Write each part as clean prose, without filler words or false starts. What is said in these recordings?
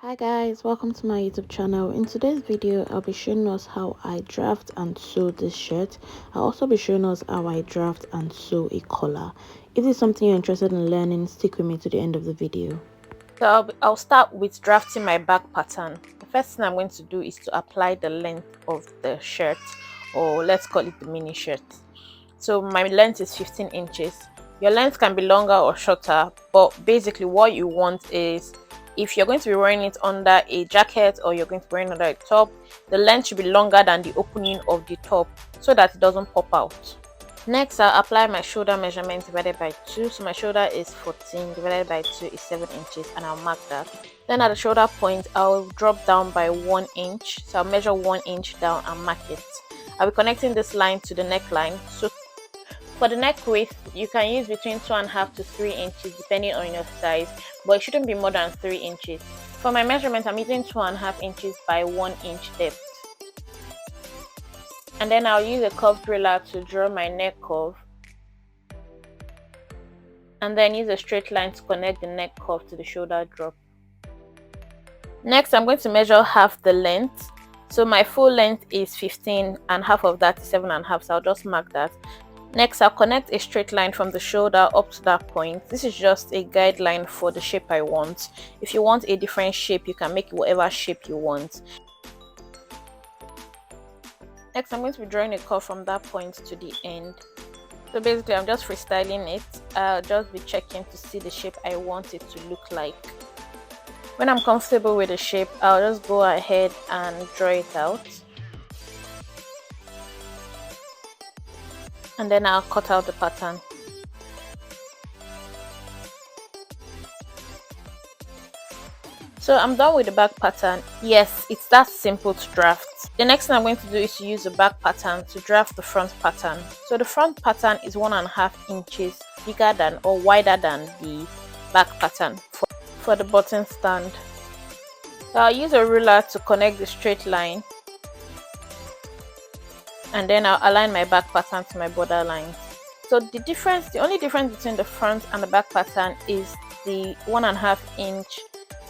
Hi guys, welcome to my YouTube channel. In today's video, I'll be showing us how I draft and sew this shirt. I'll also be showing us how I draft and sew a collar. If this is something you're interested in learning, stick with me to the end of the video. So I'll start with drafting my back pattern. The first thing I'm going to do is to apply the length of the shirt, or let's call it the mini shirt. So my length is 15 inches. Your length can be longer or shorter, but basically what you want is, if you're going to be wearing it under a jacket or you're going to be wearing it under a top, the length should be longer than the opening of the top so that it doesn't pop out. Next, I'll apply my shoulder measurement divided by 2. So my shoulder is 14, divided by 2 is 7 inches, and I'll mark that. Then at the shoulder point, I'll drop down by 1 inch. So I'll measure 1 inch down and mark it. I'll be connecting this line to the neckline. So for the neck width, you can use between 2.5 to 3 inches depending on your size, but it shouldn't be more than 3 inches. For my measurement, I'm using 2.5 inches by 1 inch depth. And then I'll use a curved ruler to draw my neck curve, and then use a straight line to connect the neck curve to the shoulder drop. Next, I'm going to measure half the length. So my full length is 15 and half of that is 7.5, so I'll just mark that. Next, I'll connect a straight line from the shoulder up to that point. This is just a guideline for the shape I want. If you want a different shape, you can make it whatever shape you want. Next, I'm going to be drawing a curve from that point to the end. So basically, I'm just freestyling it. I'll just be checking to see the shape I want it to look like. When I'm comfortable with the shape, I'll just go ahead and draw it out. And then I'll cut out the pattern. So I'm done with the back pattern. Yes, it's that simple to draft. The next thing I'm going to do is to use the back pattern to draft the front pattern. So the front pattern is 1.5 inches bigger than or wider than the back pattern for the button stand. So I'll use a ruler to connect the straight line, and then I'll align my back pattern to my border lines. So the only difference between the front and the back pattern is the 1.5 inch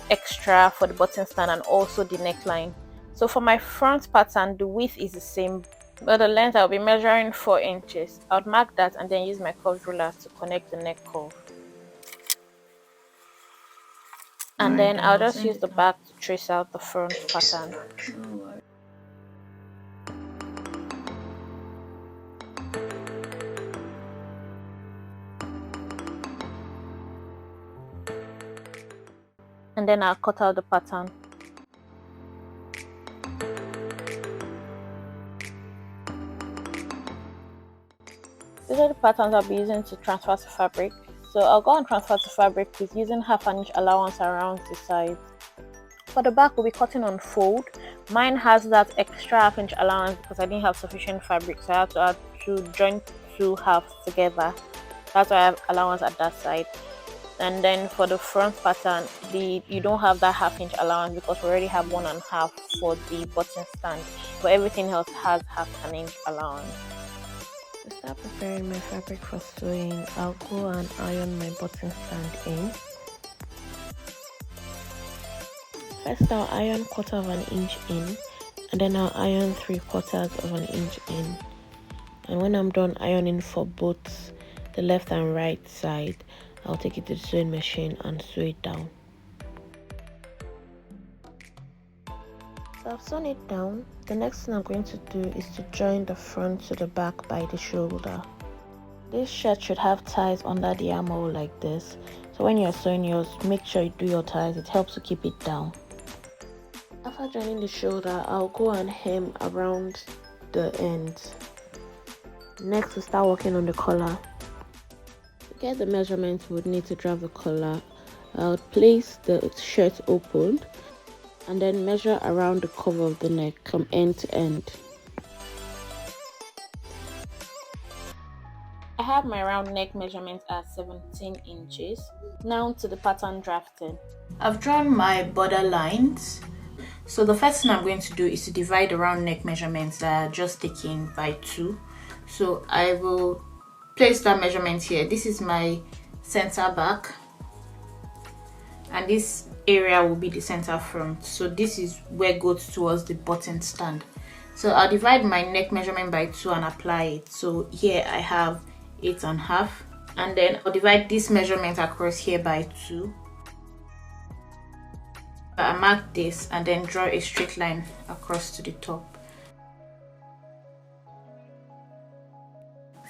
extra for the button stand and also the neckline. So for my front pattern, the width is the same, but the length I'll be measuring 4 inches. I'll mark that and then use my curved ruler to connect the neck curve. And then I'll just use the back to trace out the front pattern. And then I'll cut out the pattern. These are the patterns I'll be using to transfer to fabric. So I'll go and transfer to fabric with using 1/2 inch allowance around the sides. For the back, we'll be cutting on fold. Mine has that extra 1/2 inch allowance because I didn't have sufficient fabric, so I had to add to join 2 halves together. That's why I have allowance at that side. And then for the front pattern, you don't have that 1/2 inch allowance because we already have 1.5 for the button stand, but everything else has 1/2 inch allowance. To start preparing my fabric for sewing, I'll go and iron my button stand in. First, I'll iron 1/4 of an inch in, and then I'll iron 3/4 of an inch in. And when I'm done ironing for both the left and right side, I'll take it to the sewing machine and sew it down. So I've sewn it down. The next thing I'm going to do is to join the front to the back by the shoulder. This shirt should have ties under the armhole like this. So when you're sewing yours, make sure you do your ties. It helps to keep it down. After joining the shoulder, I'll go and hem around the ends. Next, we'll start working on the collar. To get the measurements we would need to draft the collar, I'll place the shirt open and then measure around the curve of the neck from end to end. I have my round neck measurement at 17 inches. Now to the pattern drafting. I've drawn my border lines. So the first thing I'm going to do is to divide the round neck measurements that are just taken by 2. So I will place that measurement here. This is my center back, and this area will be the center front. So this is where goes towards the button stand. So I'll divide my neck measurement by 2 and apply it. So here I have 8.5, and then I'll divide this measurement across here by 2. I mark this and then draw a straight line across to the top.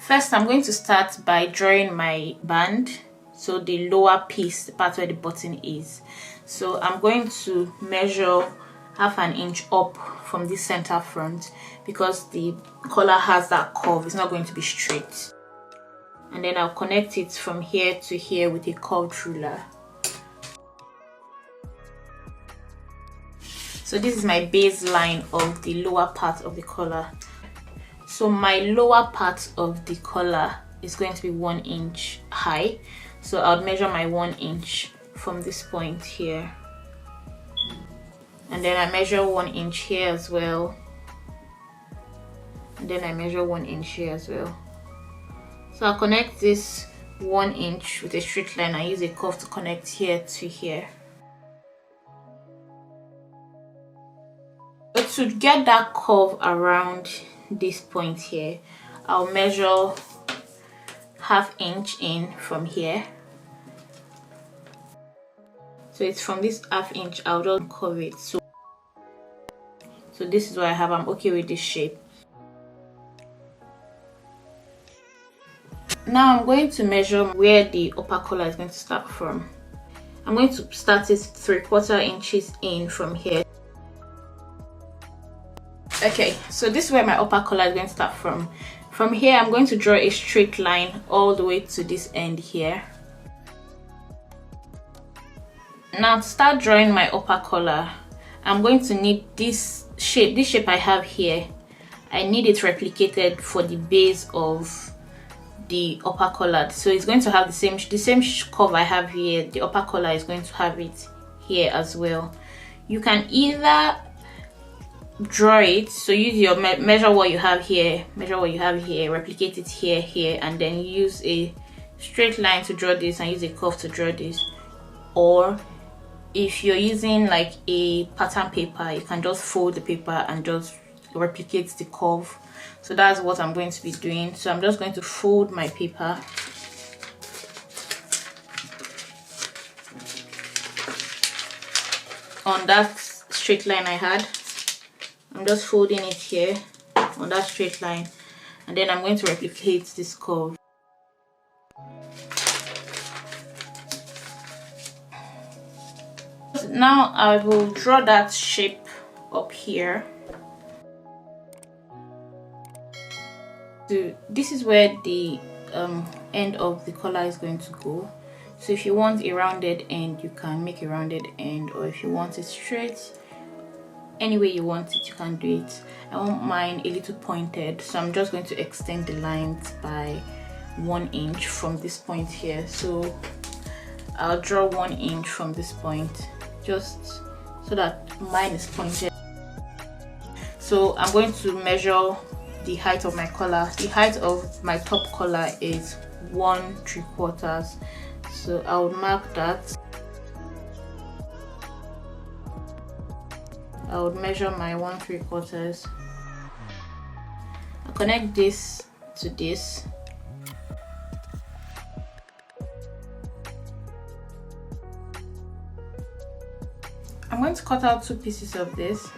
First, I'm going to start by drawing my band, so the lower piece, the part where the button is. So I'm going to measure 1/2 inch up from this center front because the collar has that curve, it's not going to be straight. And then I'll connect it from here to here with a curved ruler. So this is my baseline of the lower part of the collar. So my lower part of the collar is going to be 1 inch high. So I'll measure my 1 inch from this point here. And then I measure 1 inch here as well. And then I measure 1 inch here as well. So I'll connect this 1 inch with a straight line. I use a curve to connect here to here. But to get that curve around this point here, I'll measure 1/2 inch in from here. So it's from this 1/2 inch, I'll just curve it. So this is what I have. I'm okay with this shape. Now I'm going to measure where the upper collar is going to start from. I'm going to start it 3/4 inches in from here. Okay, so this is where my upper collar is going to start from. From here, I'm going to draw a straight line all the way to this end here. Now to start drawing my upper collar, I'm going to need this shape I have here. I need it replicated for the base of the upper collar. So it's going to have the same curve I have here. The upper collar is going to have it here as well. You can either draw it, so use your measure what you have here, replicate it here, and then use a straight line to draw this and use a curve to draw this. Or if you're using like a pattern paper, you can just fold the paper and just replicate the curve. So that's what I'm going to be doing. So I'm just going to fold my paper. On that straight line I had, I'm just folding it here on that straight line, and then I'm going to replicate this curve. Now I will draw that shape up here. So this is where the end of the collar is going to go. So if you want a rounded end, you can make a rounded end, or if you want it straight, any way you want it, you can do it. I want mine a little pointed, so I'm just going to extend the lines by 1 inch from this point here. So I'll draw 1 inch from this point, just so that mine is pointed. So I'm going to measure the height of my collar. The height of my top collar is 1 3/4. So I will mark that. I would measure my 1 3/4. I'll connect this to this. I'm going to cut out 2 pieces of this,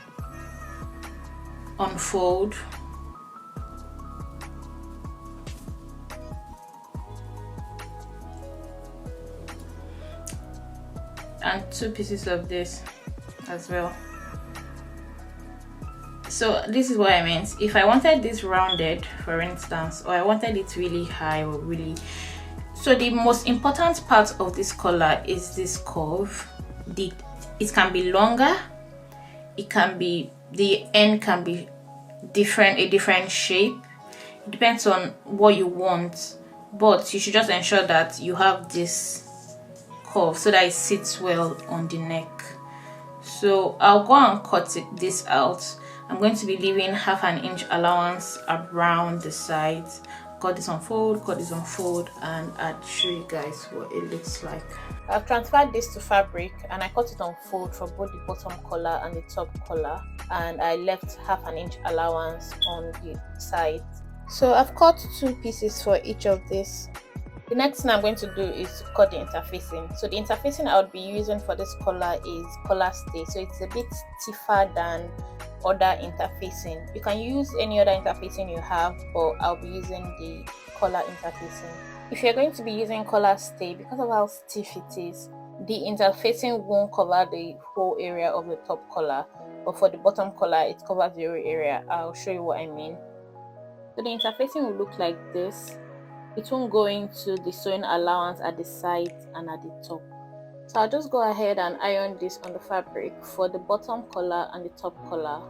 unfold, and 2 pieces of this as well. So this is what I meant. If I wanted this rounded, for instance, or I wanted it really high or really, so the most important part of this collar is this curve. It can be longer, it can be, the end can be different, a different shape. It depends on what you want, but you should just ensure that you have this curve so that it sits well on the neck. So I'll go and cut this out. I'm going to be leaving 1/2 inch allowance around the sides. cut this unfold, and I'd show you guys what it looks like. I've transferred this to fabric and I cut it on fold for both the bottom collar and the top collar, and I left 1/2 inch allowance on the side. So I've cut 2 pieces for each of this. The next thing I'm going to do is to cut the interfacing. So the interfacing I would be using for this collar is collar stay, so it's a bit stiffer than other interfacing. You can use any other interfacing you have, but I'll be using the collar interfacing. If you're going to be using collar stay, because of how stiff it is, the interfacing won't cover the whole area of the top collar, but for the bottom collar it covers the whole area. I'll show you what I mean. So the interfacing will look like this. It won't go into the sewing allowance at the sides and at the top. So I'll just go ahead and iron this on the fabric for the bottom collar and the top collar.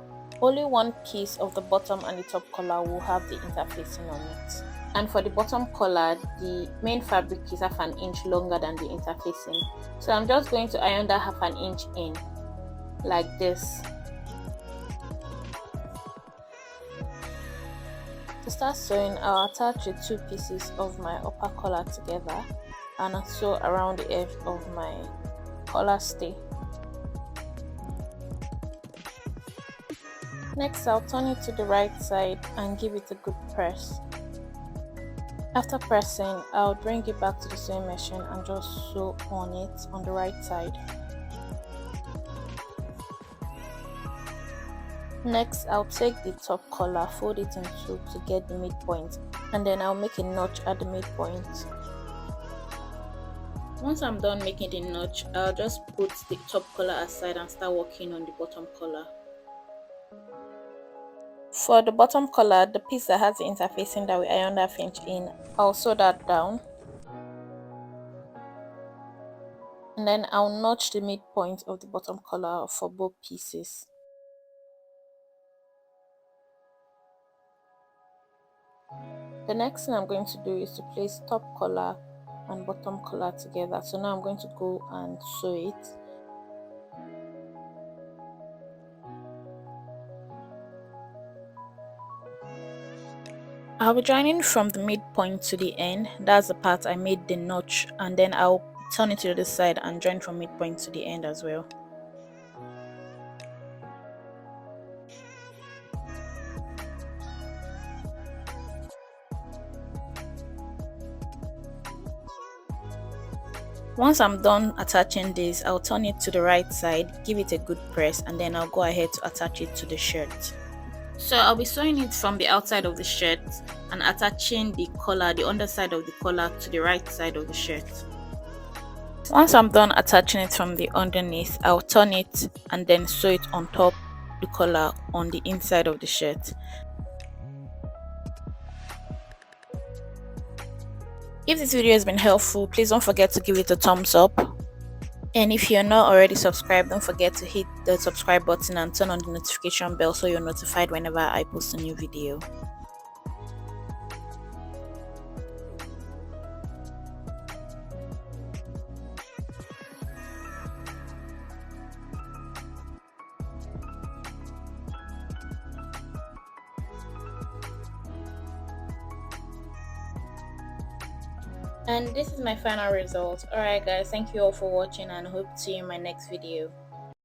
Only one piece of the bottom and the top collar will have the interfacing on it. And for the bottom collar, the main fabric is 1/2 inch longer than the interfacing. So I'm just going to iron that 1/2 inch in, like this. To start sewing, I'll attach the 2 pieces of my upper collar together and I'll sew around the edge of my collar stay. Next, I'll turn it to the right side and give it a good press. After pressing, I'll bring it back to the sewing machine and just sew on it on the right side. Next, I'll take the top collar, fold it in 2 to get the midpoint, and then I'll make a notch at the midpoint. Once I'm done making the notch, I'll just put the top collar aside and start working on the bottom collar. For the bottom collar, the piece that has the interfacing that we ironed 1/2 inch in, I'll sew that down. And then I'll notch the midpoint of the bottom collar for both pieces. The next thing I'm going to do is to place top collar and bottom collar together. So now I'm going to go and sew it. I'll be joining from the midpoint to the end. That's the part I made the notch, and then I'll turn it to the other side and join from midpoint to the end as well. Once I'm done attaching this, I'll turn it to the right side, give it a good press, and then I'll go ahead to attach it to the shirt. So I'll be sewing it from the outside of the shirt and attaching the collar, the underside of the collar, to the right side of the shirt. Once I'm done attaching it from the underneath, I'll turn it and then sew it on top the collar on the inside of the shirt. If this video has been helpful, please don't forget to give it a thumbs up. And if you're not already subscribed, don't forget to hit the subscribe button and turn on the notification bell so you're notified whenever I post a new video. And this is my final result. Alright guys, thank you all for watching and hope to see you in my next video.